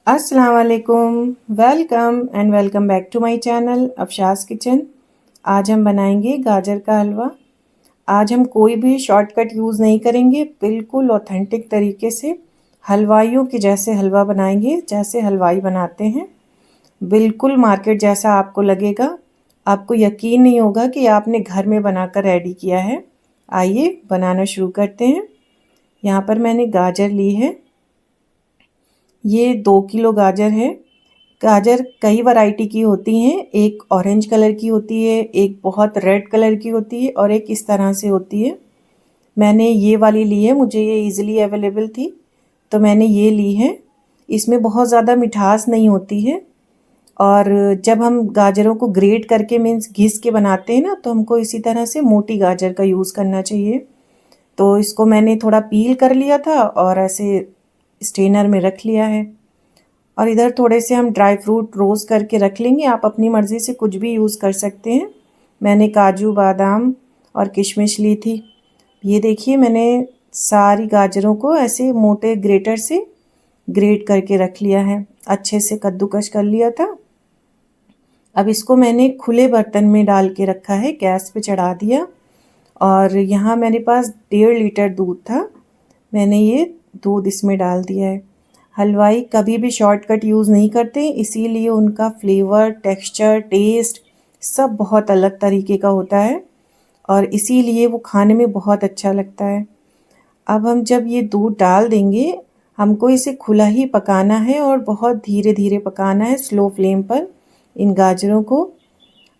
अस्सलाम वालेकुम। Welcome and welcome back to my channel Afshas kitchen. आज हम बनाएंगे गाजर का हलवा। आज हम कोई भी शॉर्टकट यूज़ नहीं करेंगे, बिल्कुल ऑथेंटिक तरीके से हलवाइयों के जैसे हलवा बनाएंगे, जैसे हलवाई बनाते हैं। बिल्कुल मार्केट जैसा आपको लगेगा। आपको यकीन नहीं होगा कि आपने घर में बनाकर रेडी किया है। आइए बनाना शुरू करते हैं। यहाँ पर मैंने गाजर ली है। ये 2 किलो गाजर है। गाजर कई वैरायटी की होती हैं। एक ऑरेंज कलर की होती है, एक बहुत रेड कलर की होती है और एक इस तरह से होती है। मैंने ये वाली ली है, मुझे ये इजीली अवेलेबल थी तो मैंने ये ली है। इसमें बहुत ज़्यादा मिठास नहीं होती है। और जब हम गाजरों को ग्रेट करके मीन्स घिस के बनाते हैं ना, तो हमको इसी तरह से मोटी गाजर का यूज़ करना चाहिए। तो इसको मैंने थोड़ा पील कर लिया था और ऐसे स्ट्रेनर में रख लिया है। और इधर थोड़े से हम ड्राई फ्रूट रोस्ट करके रख लेंगे। आप अपनी मर्ज़ी से कुछ भी यूज़ कर सकते हैं। मैंने काजू बादाम और किशमिश ली थी। ये देखिए, मैंने सारी गाजरों को ऐसे मोटे ग्रेटर से ग्रेट करके रख लिया है, अच्छे से कद्दूकस कर लिया था। अब इसको मैंने खुले बर्तन में डाल के रखा है, गैस पे चढ़ा दिया। और यहाँ मेरे पास 1.5 लीटर दूध था, मैंने ये दूध इसमें डाल दिया है। हलवाई कभी भी शॉर्टकट यूज़ नहीं करते, इसीलिए उनका फ्लेवर, टेक्सचर, टेस्ट सब बहुत अलग तरीके का होता है और इसीलिए वो खाने में बहुत अच्छा लगता है। अब हम जब ये दूध डाल देंगे, हमको इसे खुला ही पकाना है और बहुत धीरे धीरे पकाना है, स्लो फ्लेम पर इन गाजरों को।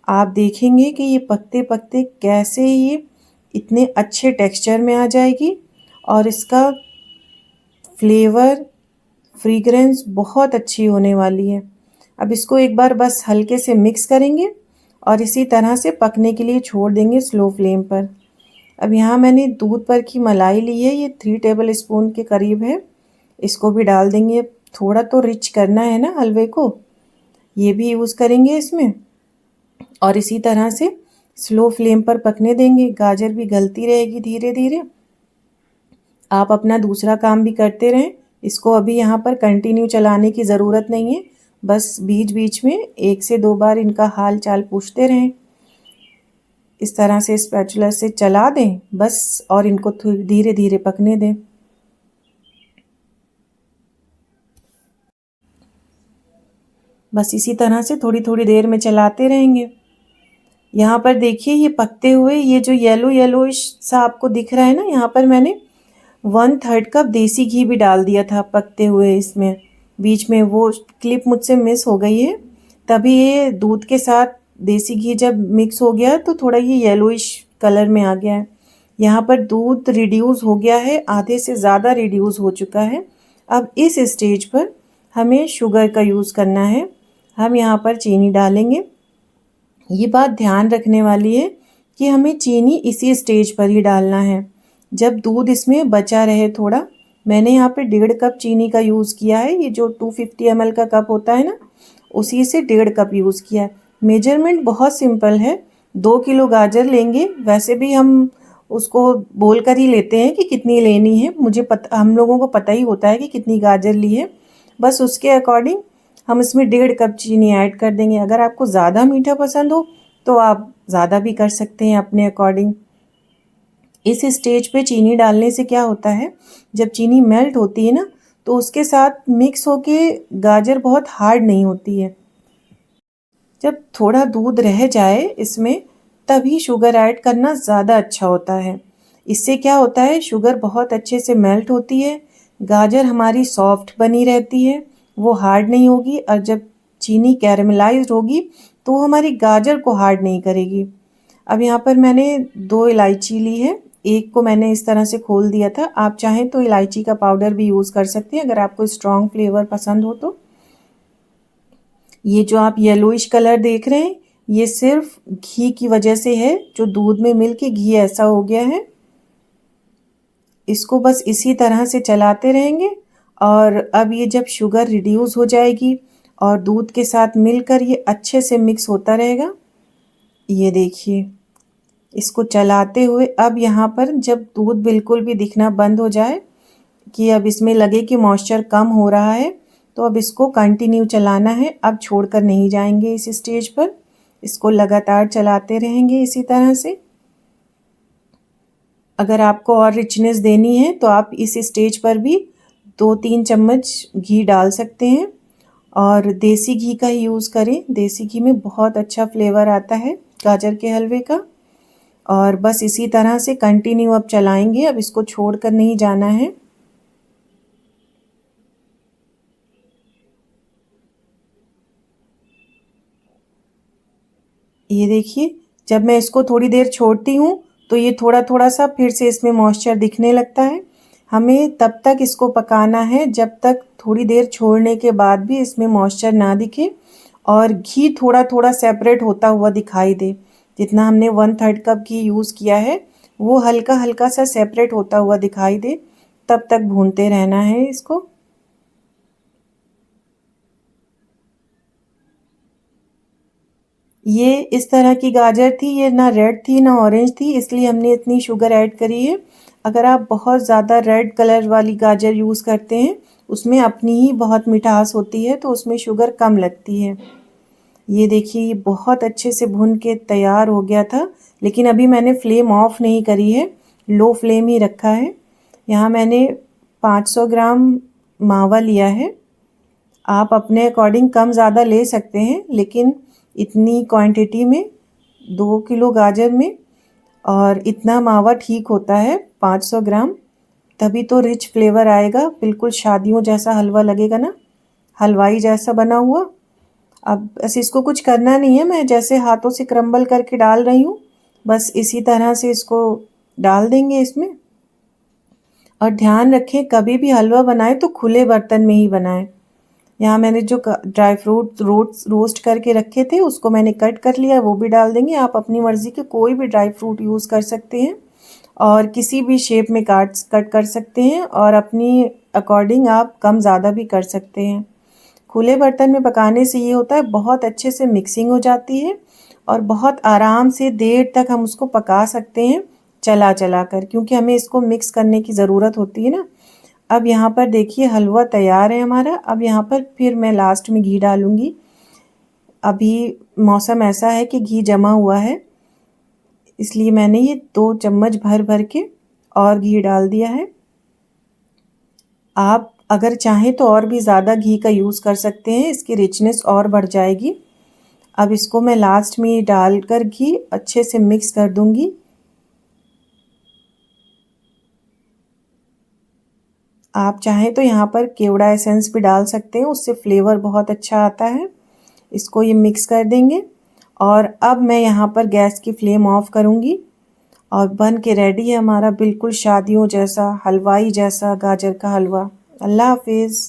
आप देखेंगे कि ये पकते पकते कैसे ये इतने अच्छे टेक्सचर में आ जाएगी और इसका फ्लेवर, फ्रीग्रेंस बहुत अच्छी होने वाली है। अब इसको एक बार बस हल्के से मिक्स करेंगे और इसी तरह से पकने के लिए छोड़ देंगे स्लो फ्लेम पर। अब यहाँ मैंने दूध पर की मलाई ली है, ये 3 टेबल स्पून के करीब है। इसको भी डाल देंगे। थोड़ा तो रिच करना है ना हलवे को, ये भी यूज़ करेंगे इसमें और इसी तरह से स्लो फ्लेम पर पकने देंगे। गाजर भी गलती रहेगी धीरे धीरे। आप अपना दूसरा काम भी करते रहें। इसको अभी यहाँ पर कंटिन्यू चलाने की ज़रूरत नहीं है, बस बीच बीच में 1 से 2 बार इनका हाल चाल पूछते रहें। इस तरह से स्पैचुला से चला दें बस और इनको धीरे धीरे पकने दें। बस इसी तरह से थोड़ी थोड़ी देर में चलाते रहेंगे। यहाँ पर देखिए, ये पकते हुए ये जो येलो येलोइश सा आपको दिख रहा है ना, यहाँ पर मैंने 1/3 कप देसी घी भी डाल दिया था पकते हुए इसमें। बीच में वो क्लिप मुझसे मिस हो गई है। तभी ये दूध के साथ देसी घी जब मिक्स हो गया तो थोड़ा ये येलोइश कलर में आ गया है। यहाँ पर दूध रिड्यूस हो गया है, आधे से ज़्यादा रिड्यूस हो चुका है। अब इस स्टेज पर हमें शुगर का यूज़ करना है। हम यहाँ पर चीनी डालेंगे। ये बात ध्यान रखने वाली है कि हमें चीनी इसी स्टेज पर ही डालना है, जब दूध इसमें बचा रहे थोड़ा। मैंने यहाँ पे 1.5 कप चीनी का यूज़ किया है। ये जो 250 ml का कप होता है ना, उसी से 1.5 कप यूज़ किया है। मेजरमेंट बहुत सिंपल है। 2 किलो गाजर लेंगे, वैसे भी हम उसको बोल कर ही लेते हैं कि कितनी लेनी है। हम लोगों को पता ही होता है कि कितनी गाजर ली है। बस उसके अकॉर्डिंग हम इसमें 1.5 कप चीनी ऐड कर देंगे। अगर आपको ज़्यादा मीठा पसंद हो तो आप ज़्यादा भी कर सकते हैं अपने अकॉर्डिंग। इस स्टेज पे चीनी डालने से क्या होता है, जब चीनी मेल्ट होती है ना, तो उसके साथ मिक्स होके गाजर बहुत हार्ड नहीं होती है। जब थोड़ा दूध रह जाए इसमें, तभी शुगर ऐड करना ज़्यादा अच्छा होता है। इससे क्या होता है, शुगर बहुत अच्छे से मेल्ट होती है, गाजर हमारी सॉफ्ट बनी रहती है, वो हार्ड नहीं होगी। और जब चीनी कैरेमलाइज्ड होगी तो वो हमारी गाजर को हार्ड नहीं करेगी। अब यहाँ पर मैंने 2 इलायची ली है। एक को मैंने इस तरह से खोल दिया था। आप चाहें तो इलायची का पाउडर भी यूज़ कर सकते हैं अगर आपको स्ट्रॉन्ग फ्लेवर पसंद हो तो। ये जो आप येलोइश कलर देख रहे हैं, ये सिर्फ घी की वजह से है, जो दूध में मिल के घी ऐसा हो गया है। इसको बस इसी तरह से चलाते रहेंगे और अब ये जब शुगर रिड्यूस हो जाएगी और दूध के साथ मिलकर ये अच्छे से मिक्स होता रहेगा। ये देखिए, इसको चलाते हुए अब यहाँ पर जब दूध बिल्कुल भी दिखना बंद हो जाए, कि अब इसमें लगे कि मॉइस्चर कम हो रहा है, तो अब इसको कंटिन्यू चलाना है, अब छोड़कर नहीं जाएंगे इस स्टेज पर। इसको लगातार चलाते रहेंगे इसी तरह से। अगर आपको और रिचनेस देनी है तो आप इस स्टेज पर भी 2-3 चम्मच घी डाल सकते हैं, और देसी घी का ही यूज़ करें। देसी घी में बहुत अच्छा फ्लेवर आता है गाजर के हलवे का। और बस इसी तरह से कंटिन्यू अब चलाएंगे, अब इसको छोड़कर नहीं जाना है। ये देखिए, जब मैं इसको थोड़ी देर छोड़ती हूँ तो ये थोड़ा थोड़ा सा फिर से इसमें मॉइस्चर दिखने लगता है। हमें तब तक इसको पकाना है जब तक थोड़ी देर छोड़ने के बाद भी इसमें मॉइस्चर ना दिखे और घी थोड़ा थोड़ा सेपरेट होता हुआ दिखाई दे। जितना हमने 1/3 कप घी यूज़ किया है वो हल्का हल्का सा सेपरेट होता हुआ दिखाई दे, तब तक भूनते रहना है इसको। ये इस तरह की गाजर थी, ये ना रेड थी ना ऑरेंज थी, इसलिए हमने इतनी शुगर ऐड करी है। अगर आप बहुत ज़्यादा रेड कलर वाली गाजर यूज़ करते हैं, उसमें अपनी ही बहुत मिठास होती है, तो उसमें शुगर कम लगती है। ये देखिए, ये बहुत अच्छे से भुन के तैयार हो गया था, लेकिन अभी मैंने फ्लेम ऑफ नहीं करी है, लो फ्लेम ही रखा है। यहाँ मैंने 500 ग्राम मावा लिया है। आप अपने अकॉर्डिंग कम ज़्यादा ले सकते हैं, लेकिन इतनी क्वांटिटी में 2 किलो गाजर में और इतना मावा ठीक होता है, 500 ग्राम। तभी तो रिच फ्लेवर आएगा, बिल्कुल शादियों जैसा हलवा लगेगा ना, हलवाई जैसा बना हुआ। अब बस इसको कुछ करना नहीं है, मैं जैसे हाथों से क्रम्बल करके डाल रही हूँ, बस इसी तरह से इसको डाल देंगे इसमें। और ध्यान रखें, कभी भी हलवा बनाएं तो खुले बर्तन में ही बनाएं। यहाँ मैंने जो ड्राई फ्रूट रोस्ट करके रखे थे उसको मैंने कट कर लिया, वो भी डाल देंगे। आप अपनी मर्ज़ी के कोई भी ड्राई फ्रूट यूज़ कर सकते हैं और किसी भी शेप में कट कर सकते हैं, और अपनी अकॉर्डिंग आप कम ज़्यादा भी कर सकते हैं। खुले बर्तन में पकाने से ये होता है, बहुत अच्छे से मिक्सिंग हो जाती है और बहुत आराम से देर तक हम उसको पका सकते हैं चला चला कर, क्योंकि हमें इसको मिक्स करने की ज़रूरत होती है ना। अब यहाँ पर देखिए हलवा तैयार है हमारा। अब यहाँ पर फिर मैं लास्ट में घी डालूँगी। अभी मौसम ऐसा है कि घी जमा हुआ है, इसलिए मैंने ये 2 चम्मच भर भर के और घी डाल दिया है। आप अगर चाहें तो और भी ज़्यादा घी का यूज़ कर सकते हैं, इसकी रिचनेस और बढ़ जाएगी। अब इसको मैं लास्ट में डालकर घी अच्छे से मिक्स कर दूँगी। आप चाहें तो यहाँ पर केवड़ा एसेंस भी डाल सकते हैं, उससे फ्लेवर बहुत अच्छा आता है। इसको ये मिक्स कर देंगे और अब मैं यहाँ पर गैस की फ्लेम ऑफ करूँगी और बन के रेडी है हमारा बिल्कुल शादियों जैसा, हलवाई जैसा गाजर का हलवा। अल्लाह हाफिज़।